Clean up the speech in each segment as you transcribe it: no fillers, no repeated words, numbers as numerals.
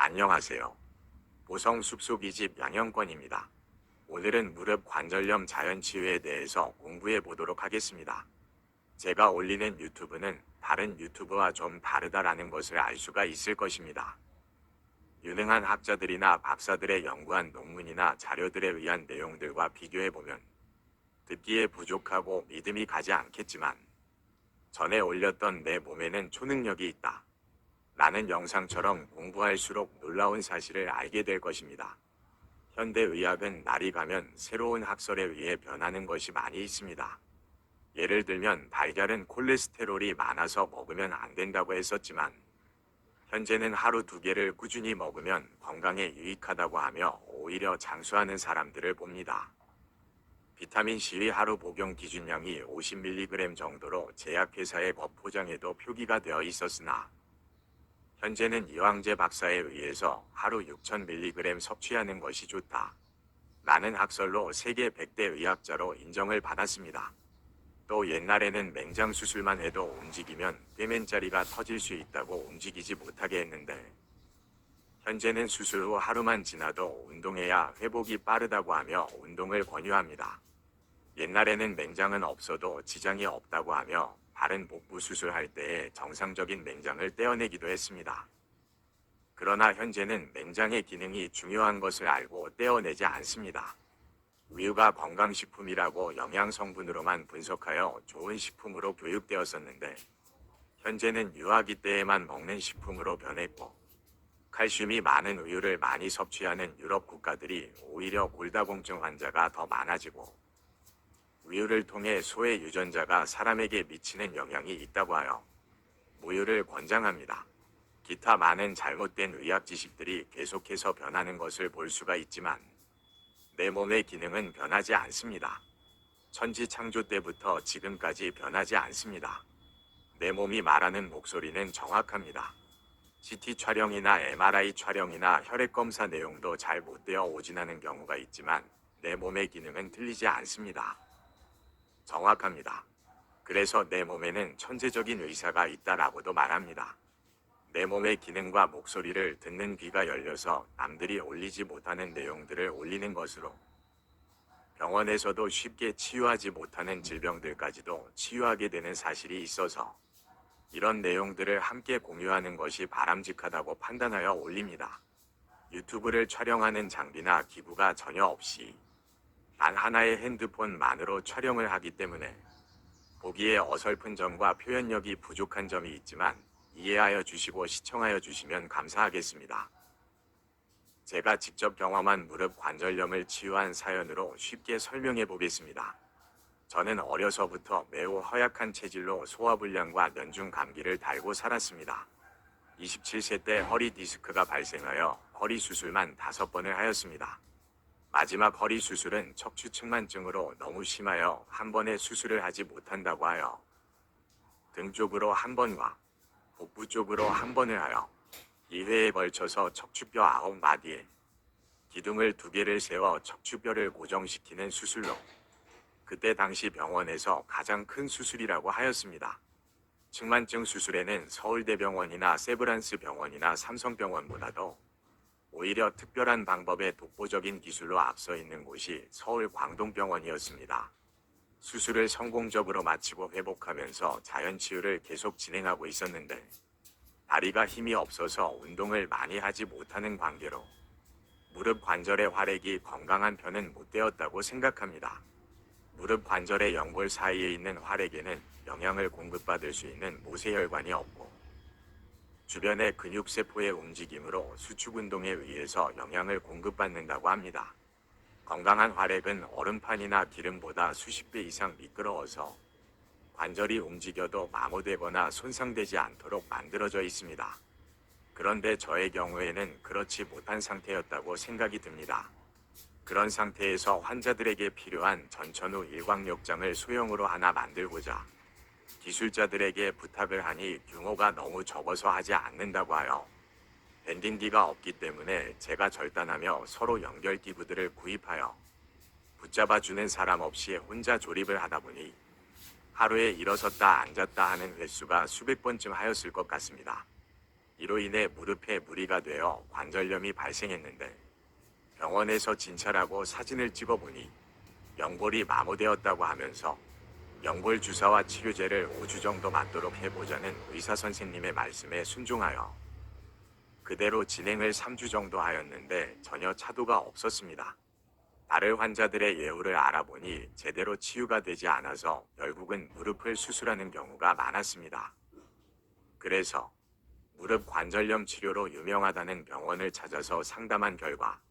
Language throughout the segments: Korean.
안녕하세요. 보성 숲속 2집 양형권입니다. 오늘은 무릎 관절염 자연치유에 대해서 공부해 보도록 하겠습니다. 제가 올리는 유튜브는 다른 유튜브와 좀 다르다라는 것을 알 수가 있을 것입니다. 유능한 학자들이나 박사들의 연구한 논문이나 자료들에 의한 내용들과 비교해 보면 듣기에 부족하고 믿음이 가지 않겠지만 전에 올렸던 내 몸에는 초능력이 있다 라는 영상처럼 공부할수록 놀라운 사실을 알게 될 것입니다. 현대의학은 날이 가면 새로운 학설에 의해 변하는 것이 많이 있습니다. 예를 들면 달걀은 콜레스테롤이 많아서 먹으면 안 된다고 했었지만 현재는 하루 2개를 꾸준히 먹으면 건강에 유익하다고 하며 오히려 장수하는 사람들을 봅니다. 비타민C의 하루 복용 기준량이 50mg 정도로 제약회사의 법 포장에도 표기가 되어 있었으나 현재는 이황재 박사에 의해서 하루 6000mg 섭취하는 것이 좋다 라는 학설로 세계 100대 의학자로 인정을 받았습니다. 또 옛날에는 맹장 수술만 해도 움직이면 뼈맨자리가 터질 수 있다고 움직이지 못하게 했는데 현재는 수술 후 하루만 지나도 운동해야 회복이 빠르다고 하며 운동을 권유합니다. 옛날에는 맹장은 없어도 지장이 없다고 하며 다른 복부 수술할 때에 정상적인 맹장을 떼어내기도 했습니다. 그러나 현재는 맹장의 기능이 중요한 것을 알고 떼어내지 않습니다. 우유가 건강식품이라고 영양성분으로만 분석하여 좋은 식품으로 교육되었었는데 현재는 유아기 때에만 먹는 식품으로 변했고 칼슘이 많은 우유를 많이 섭취하는 유럽 국가들이 오히려 골다공증 환자가 더 많아지고 우유를 통해 소의 유전자가 사람에게 미치는 영향이 있다고 하여 무유를 권장합니다. 기타 많은 잘못된 의학 지식들이 계속해서 변하는 것을 볼 수가 있지만 내 몸의 기능은 변하지 않습니다. 천지 창조 때부터 지금까지 변하지 않습니다. 내 몸이 말하는 목소리는 정확합니다. CT 촬영이나 MRI 촬영이나 혈액 검사 내용도 잘 못 되어 오진하는 경우가 있지만 내 몸의 기능은 틀리지 않습니다. 정확합니다. 그래서 내 몸에는 천재적인 의사가 있다라고도 말합니다. 내 몸의 기능과 목소리를 듣는 귀가 열려서 남들이 올리지 못하는 내용들을 올리는 것으로 병원에서도 쉽게 치유하지 못하는 질병들까지도 치유하게 되는 사실이 있어서 이런 내용들을 함께 공유하는 것이 바람직하다고 판단하여 올립니다. 유튜브를 촬영하는 장비나 기구가 전혀 없이 단 하나의 핸드폰만으로 촬영을 하기 때문에 보기에 어설픈 점과 표현력이 부족한 점이 있지만 이해하여 주시고 시청하여 주시면 감사하겠습니다. 제가 직접 경험한 무릎 관절염을 치유한 사연으로 쉽게 설명해 보겠습니다. 저는 어려서부터 매우 허약한 체질로 소화불량과 연중 감기를 달고 살았습니다. 27세 때 허리 디스크가 발생하여 허리 수술만 5번을 하였습니다. 마지막 허리 수술은 척추 측만증으로 너무 심하여 한 번에 수술을 하지 못한다고 하여 등 쪽으로 한 번과 복부 쪽으로 한 번을 하여 2회에 걸쳐서 척추뼈 9마디에 기둥을 2개를 세워 척추뼈를 고정시키는 수술로 그때 당시 병원에서 가장 큰 수술이라고 하였습니다. 측만증 수술에는 서울대병원이나 세브란스 병원이나 삼성병원보다도 오히려 특별한 방법의 독보적인 기술로 앞서 있는 곳이 서울 광동병원이었습니다. 수술을 성공적으로 마치고 회복하면서 자연치유를 계속 진행하고 있었는데 다리가 힘이 없어서 운동을 많이 하지 못하는 관계로 무릎 관절의 활액이 건강한 편은 못 되었다고 생각합니다. 무릎 관절의 연골 사이에 있는 활액에는 영양을 공급받을 수 있는 모세혈관이 없고 주변의 근육세포의 움직임으로 수축운동에 의해서 영양을 공급받는다고 합니다. 건강한 활액은 얼음판이나 기름보다 수십 배 이상 미끄러워서 관절이 움직여도 마모되거나 손상되지 않도록 만들어져 있습니다. 그런데 저의 경우에는 그렇지 못한 상태였다고 생각이 듭니다. 그런 상태에서 환자들에게 필요한 전천후 일광욕장을 소형으로 하나 만들고자 기술자들에게 부탁을 하니 규모가 너무 적어서 하지 않는다고 하여 밴딩기가 없기 때문에 제가 절단하며 서로 연결기구들을 구입하여 붙잡아주는 사람 없이 혼자 조립을 하다 보니 하루에 일어섰다 앉았다 하는 횟수가 수백 번쯤 하였을 것 같습니다. 이로 인해 무릎에 무리가 되어 관절염이 발생했는데 병원에서 진찰하고 사진을 찍어보니 연골이 마모되었다고 하면서 연골 주사와 치료제를 5주 정도 맞도록 해보자는 의사 선생님의 말씀에 순종하여 그대로 진행을 3주 정도 하였는데 전혀 차도가 없었습니다. 다른 환자들의 예후를 알아보니 제대로 치유가 되지 않아서 결국은 무릎을 수술하는 경우가 많았습니다. 그래서 무릎 관절염 치료로 유명하다는 병원을 찾아서 상담한 결과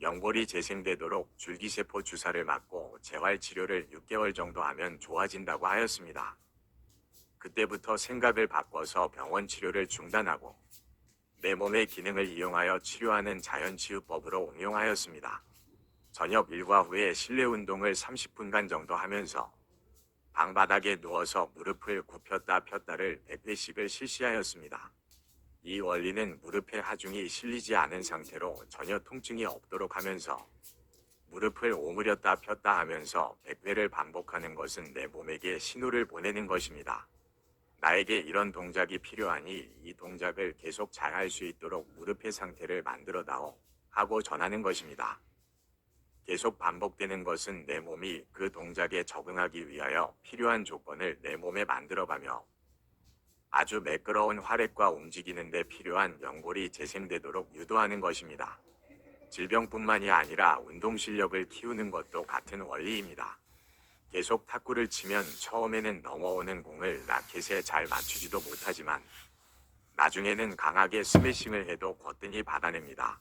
연골이 재생되도록 줄기세포 주사를 맞고 재활치료를 6개월 정도 하면 좋아진다고 하였습니다. 그때부터 생각을 바꿔서 병원 치료를 중단하고 내 몸의 기능을 이용하여 치료하는 자연치유법으로 응용하였습니다. 저녁 일과 후에 실내 운동을 30분간 정도 하면서 방바닥에 누워서 무릎을 굽혔다 폈다를 100회씩을 실시하였습니다. 이 원리는 무릎에 하중이 실리지 않은 상태로 전혀 통증이 없도록 하면서 무릎을 오므렸다 폈다 하면서 100회를 반복하는 것은 내 몸에게 신호를 보내는 것입니다. 나에게 이런 동작이 필요하니 이 동작을 계속 잘 할 수 있도록 무릎의 상태를 만들어다오 하고 전하는 것입니다. 계속 반복되는 것은 내 몸이 그 동작에 적응하기 위하여 필요한 조건을 내 몸에 만들어가며 아주 매끄러운 활액과 움직이는 데 필요한 연골이 재생되도록 유도하는 것입니다. 질병뿐만이 아니라 운동 실력을 키우는 것도 같은 원리입니다. 계속 탁구를 치면 처음에는 넘어오는 공을 라켓에 잘 맞추지도 못하지만 나중에는 강하게 스매싱을 해도 거뜬히 받아냅니다.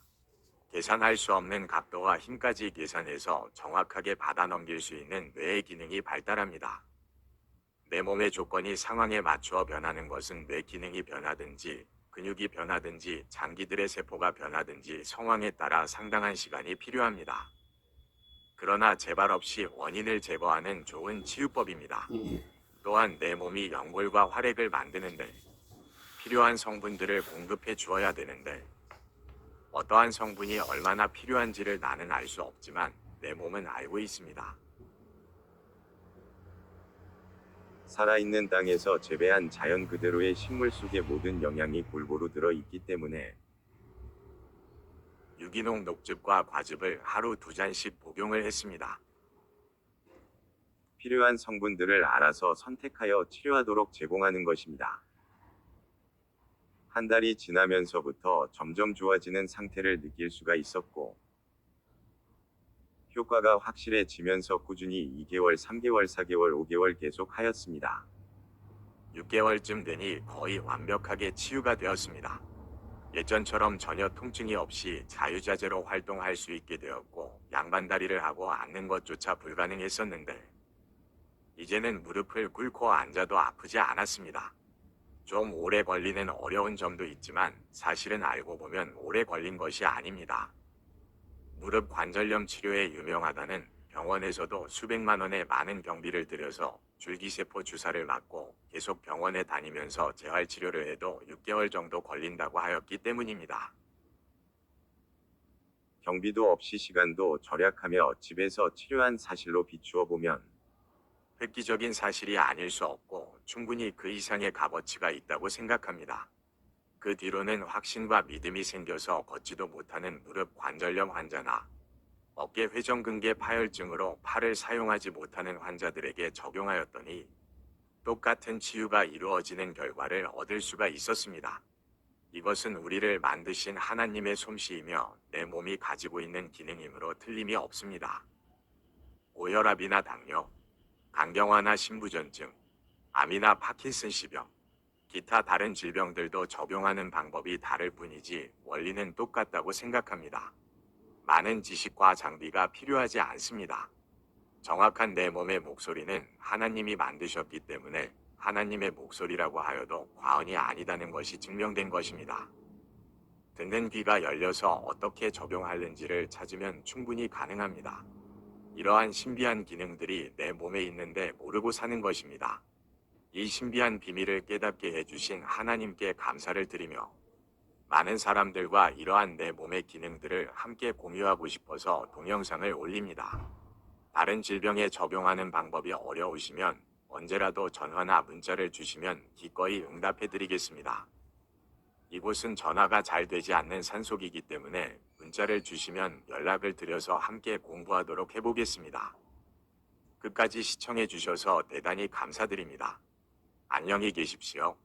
계산할 수 없는 각도와 힘까지 계산해서 정확하게 받아 넘길 수 있는 뇌의 기능이 발달합니다. 내 몸의 조건이 상황에 맞추어 변하는 것은 뇌 기능이 변하든지 근육이 변하든지 장기들의 세포가 변하든지 상황에 따라 상당한 시간이 필요합니다. 그러나 재발 없이 원인을 제거하는 좋은 치유법입니다. 또한 내 몸이 연골과 활액을 만드는데 필요한 성분들을 공급해 주어야 되는데 어떠한 성분이 얼마나 필요한지를 나는 알 수 없지만 내 몸은 알고 있습니다. 살아있는 땅에서 재배한 자연 그대로의 식물 속에 모든 영양이 골고루 들어 있기 때문에 유기농 녹즙과 과즙을 하루 2잔씩 복용을 했습니다. 필요한 성분들을 알아서 선택하여 치료하도록 제공하는 것입니다. 한 달이 지나면서부터 점점 좋아지는 상태를 느낄 수가 있었고 효과가 확실해지면서 꾸준히 2개월, 3개월, 4개월, 5개월 계속 하였습니다. 6개월쯤 되니 거의 완벽하게 치유가 되었습니다. 예전처럼 전혀 통증이 없이 자유자재로 활동할 수 있게 되었고 양반다리를 하고 앉는 것조차 불가능했었는데 이제는 무릎을 꿇고 앉아도 아프지 않았습니다. 좀 오래 걸리는 어려운 점도 있지만 사실은 알고 보면 오래 걸린 것이 아닙니다. 무릎 관절염 치료에 유명하다는 병원에서도 수백만 원의 많은 경비를 들여서 줄기세포 주사를 맞고 계속 병원에 다니면서 재활치료를 해도 6개월 정도 걸린다고 하였기 때문입니다. 경비도 없이 시간도 절약하며 집에서 치료한 사실로 비추어 보면 획기적인 사실이 아닐 수 없고 충분히 그 이상의 값어치가 있다고 생각합니다. 그 뒤로는 확신과 믿음이 생겨서 걷지도 못하는 무릎 관절염 환자나 어깨 회전근개 파열증으로 팔을 사용하지 못하는 환자들에게 적용하였더니 똑같은 치유가 이루어지는 결과를 얻을 수가 있었습니다. 이것은 우리를 만드신 하나님의 솜씨이며 내 몸이 가지고 있는 기능이므로 틀림이 없습니다. 고혈압이나 당뇨, 간경화나 신부전증, 암이나 파킨슨씨병, 기타 다른 질병들도 적용하는 방법이 다를 뿐이지 원리는 똑같다고 생각합니다. 많은 지식과 장비가 필요하지 않습니다. 정확한 내 몸의 목소리는 하나님이 만드셨기 때문에 하나님의 목소리라고 하여도 과언이 아니다는 것이 증명된 것입니다. 듣는 귀가 열려서 어떻게 적용하는지를 찾으면 충분히 가능합니다. 이러한 신비한 기능들이 내 몸에 있는데 모르고 사는 것입니다. 이 신비한 비밀을 깨닫게 해주신 하나님께 감사를 드리며 많은 사람들과 이러한 내 몸의 기능들을 함께 공유하고 싶어서 동영상을 올립니다. 다른 질병에 적용하는 방법이 어려우시면 언제라도 전화나 문자를 주시면 기꺼이 응답해 드리겠습니다. 이곳은 전화가 잘 되지 않는 산속이기 때문에 문자를 주시면 연락을 드려서 함께 공부하도록 해보겠습니다. 끝까지 시청해 주셔서 대단히 감사드립니다. 안녕히 계십시오.